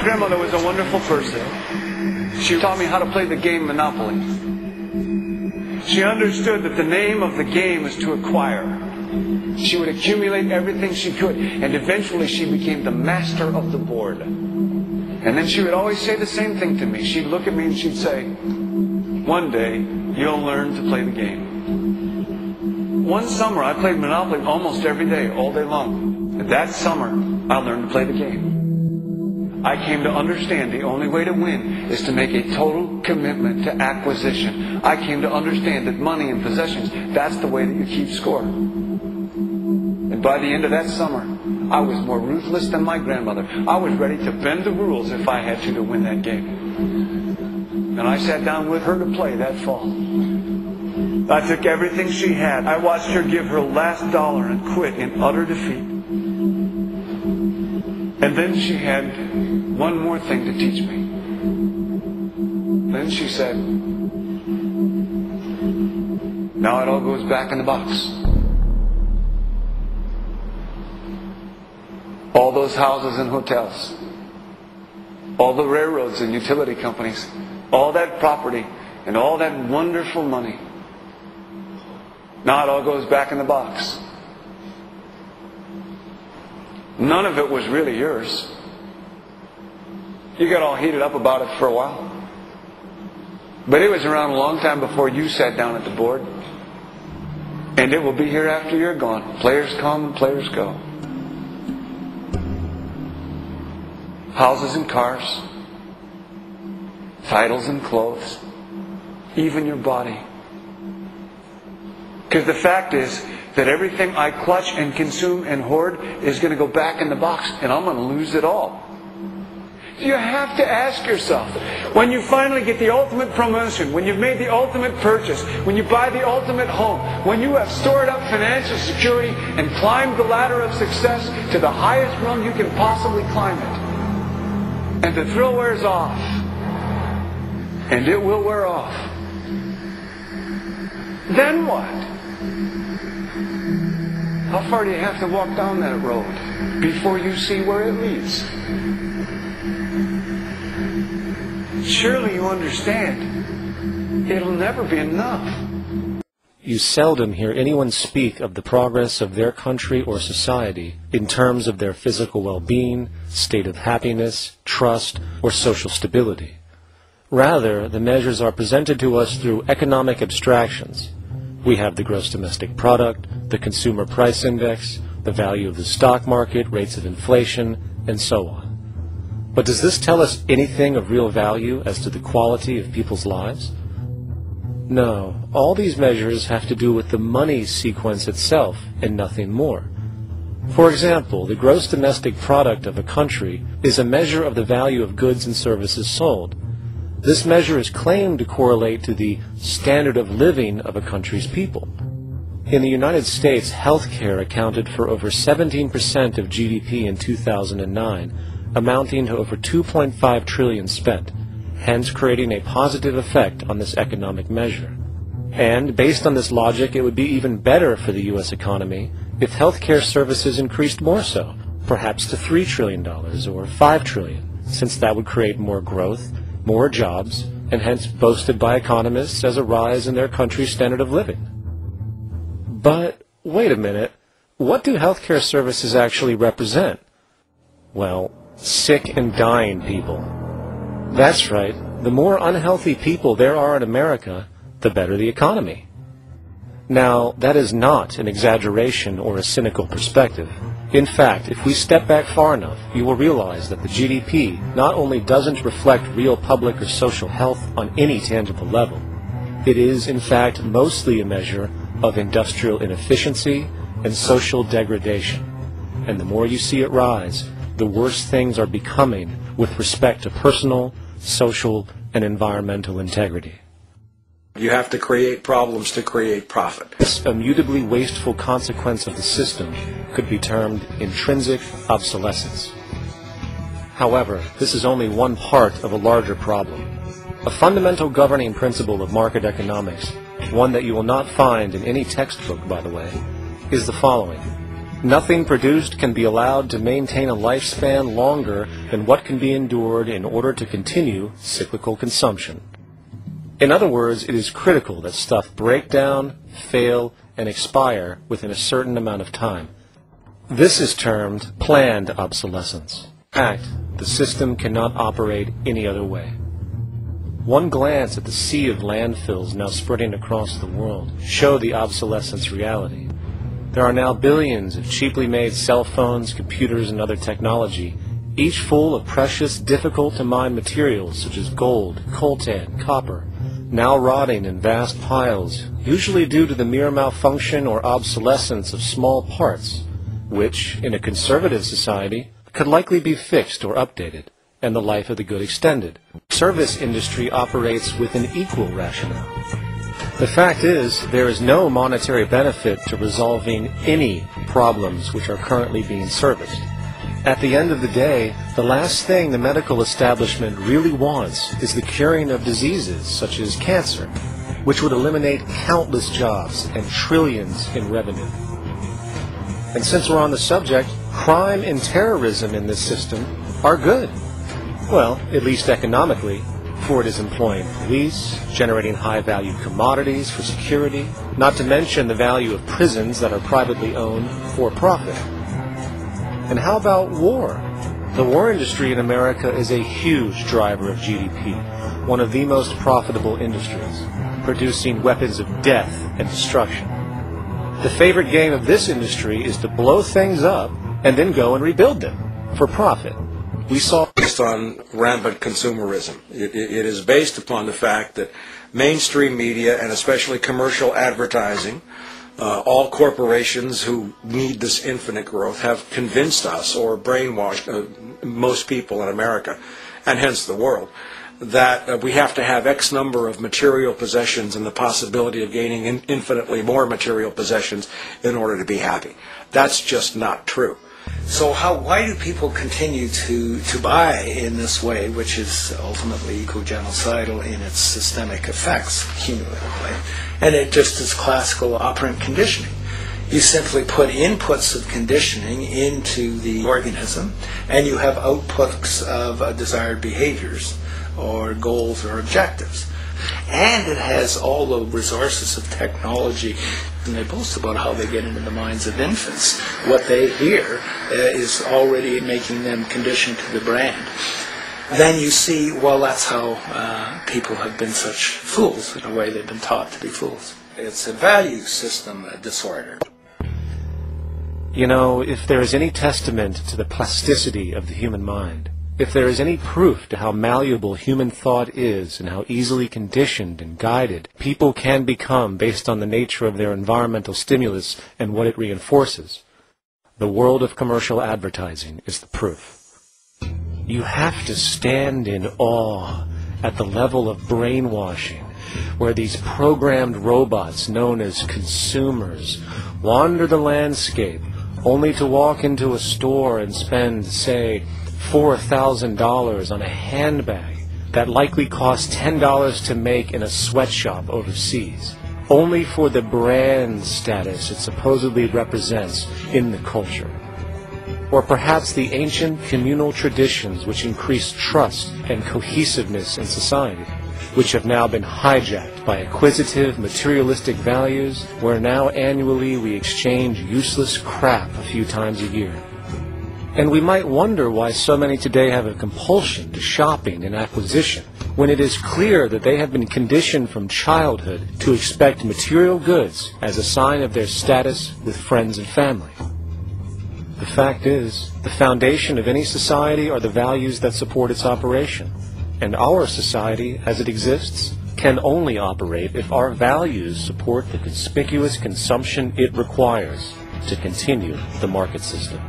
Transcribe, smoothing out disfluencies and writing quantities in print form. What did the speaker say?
grandmother was a wonderful person. She taught me how to play the game Monopoly. She understood that the name of the game is to acquire. She would accumulate everything she could, and eventually she became the master of the board. And then she would always say the same thing to me. She'd look at me and she'd say, "One day, you'll learn to play the game." One summer, I played Monopoly almost every day, all day long. That summer, I learned to play the game. I came to understand the only way to win is to make a total commitment to acquisition. I came to understand that money and possessions, that's the way that you keep score. And by the end of that summer, I was more ruthless than my grandmother. I was ready to bend the rules if I had to win that game. And I sat down with her to play that fall. I took everything she had. I watched her give her last dollar and quit in utter defeat. And then she had one more thing to teach me. Then she said, "Now it all goes back in the box." All those houses and hotels, all the railroads and utility companies, all that property and all that wonderful money. Now it all goes back in the box. None of it was really yours. You got all heated up about it for a while. But it was around a long time before you sat down at the board. And it will be here after you're gone. Players come and players go. Houses and cars, titles and clothes, even your body. Because the fact is that everything I clutch and consume and hoard is going to go back in the box, and I'm going to lose it all. You have to ask yourself, when you finally get the ultimate promotion, when you've made the ultimate purchase, when you buy the ultimate home, when you have stored up financial security and climbed the ladder of success to the highest rung you can possibly climb it, and the thrill wears off, and it will wear off, then what? How far do you have to walk down that road before you see where it leads? Surely you understand, it'll never be enough. You seldom hear anyone speak of the progress of their country or society in terms of their physical well-being, state of happiness, trust, or social stability. Rather, the measures are presented to us through economic abstractions. We have the gross domestic product, the consumer price index, the value of the stock market, rates of inflation, and so on. But does this tell us anything of real value as to the quality of people's lives? No, all these measures have to do with the money sequence itself and nothing more. For example, the gross domestic product of a country is a measure of the value of goods and services sold. This measure is claimed to correlate to the standard of living of a country's people. In the United States, healthcare accounted for over 17% of GDP in 2009, amounting to over $2.5 trillion spent, hence creating a positive effect on this economic measure. And based on this logic, it would be even better for the U.S. economy if healthcare services increased more so, perhaps to $3 trillion or $5 trillion, since that would create more growth, more jobs, and hence boasted by economists as a rise in their country's standard of living. But wait a minute, what do healthcare services actually represent? Well, sick and dying people. That's right, the more unhealthy people there are in America, the better the economy. Now, that is not an exaggeration or a cynical perspective. In fact, if we step back far enough, you will realize that the GDP not only doesn't reflect real public or social health on any tangible level, it is, in fact, mostly a measure of industrial inefficiency and social degradation. And the more you see it rise, the worse things are becoming with respect to personal, social, and environmental integrity. You have to create problems to create profit. This immutably wasteful consequence of the system could be termed intrinsic obsolescence. However, this is only one part of a larger problem. A fundamental governing principle of market economics, one that you will not find in any textbook, by the way, is the following. Nothing produced can be allowed to maintain a lifespan longer than what can be endured in order to continue cyclical consumption. In other words, it is critical that stuff break down, fail, and expire within a certain amount of time. This is termed planned obsolescence. In fact, the system cannot operate any other way. One glance at the sea of landfills now spreading across the world show the obsolescence reality. There are now billions of cheaply made cell phones, computers, and other technology, each full of precious, difficult-to-mine materials such as gold, coltan, copper, now rotting in vast piles, usually due to the mere malfunction or obsolescence of small parts, which, in a conservative society, could likely be fixed or updated, and the life of the good extended. The service industry operates with an equal rationale. The fact is, there is no monetary benefit to resolving any problems which are currently being serviced. At the end of the day, the last thing the medical establishment really wants is the curing of diseases such as cancer, which would eliminate countless jobs and trillions in revenue. And since we're on the subject, crime and terrorism in this system are good. Well, at least economically, for it is employing police, generating high-valued commodities for security, not to mention the value of prisons that are privately owned for profit. And how about war? The war industry in America is a huge driver of GDP, one of the most profitable industries, producing weapons of death and destruction. The favorite game of this industry is to blow things up and then go and rebuild them for profit. We saw Based on rampant consumerism. It is based upon the fact that mainstream media, and especially commercial advertising, all corporations who need this infinite growth, have convinced us or brainwashed most people in America, and hence the world, that we have to have X number of material possessions and the possibility of gaining infinitely more material possessions in order to be happy. That's just not true. So why do people continue to buy in this way, which is ultimately eco-genocidal in its systemic effects cumulatively? And it just is classical operant conditioning. You simply put inputs of conditioning into the organism, and you have outputs of desired behaviors or goals or objectives. And it has all the resources of technology, and they boast about how they get into the minds of infants. What they hear is already making them conditioned to the brand. Then you see, well, that's how people have been such fools. In a way, they've been taught to be fools. It's a value system disorder. You know, if there is any testament to the plasticity of the human mind, if there is any proof to how malleable human thought is and how easily conditioned and guided people can become based on the nature of their environmental stimulus and what it reinforces, the world of commercial advertising is the proof. You have to stand in awe at the level of brainwashing where these programmed robots known as consumers wander the landscape only to walk into a store and spend, say, $4,000 on a handbag that likely costs $10 to make in a sweatshop overseas, only for the brand status it supposedly represents in the culture. Or perhaps the ancient communal traditions which increase trust and cohesiveness in society, which have now been hijacked by acquisitive, materialistic values, where now annually we exchange useless crap a few times a year. And we might wonder why so many today have a compulsion to shopping and acquisition, when it is clear that they have been conditioned from childhood to expect material goods as a sign of their status with friends and family. The fact is, the foundation of any society are the values that support its operation. And our society, as it exists, can only operate if our values support the conspicuous consumption it requires to continue the market system.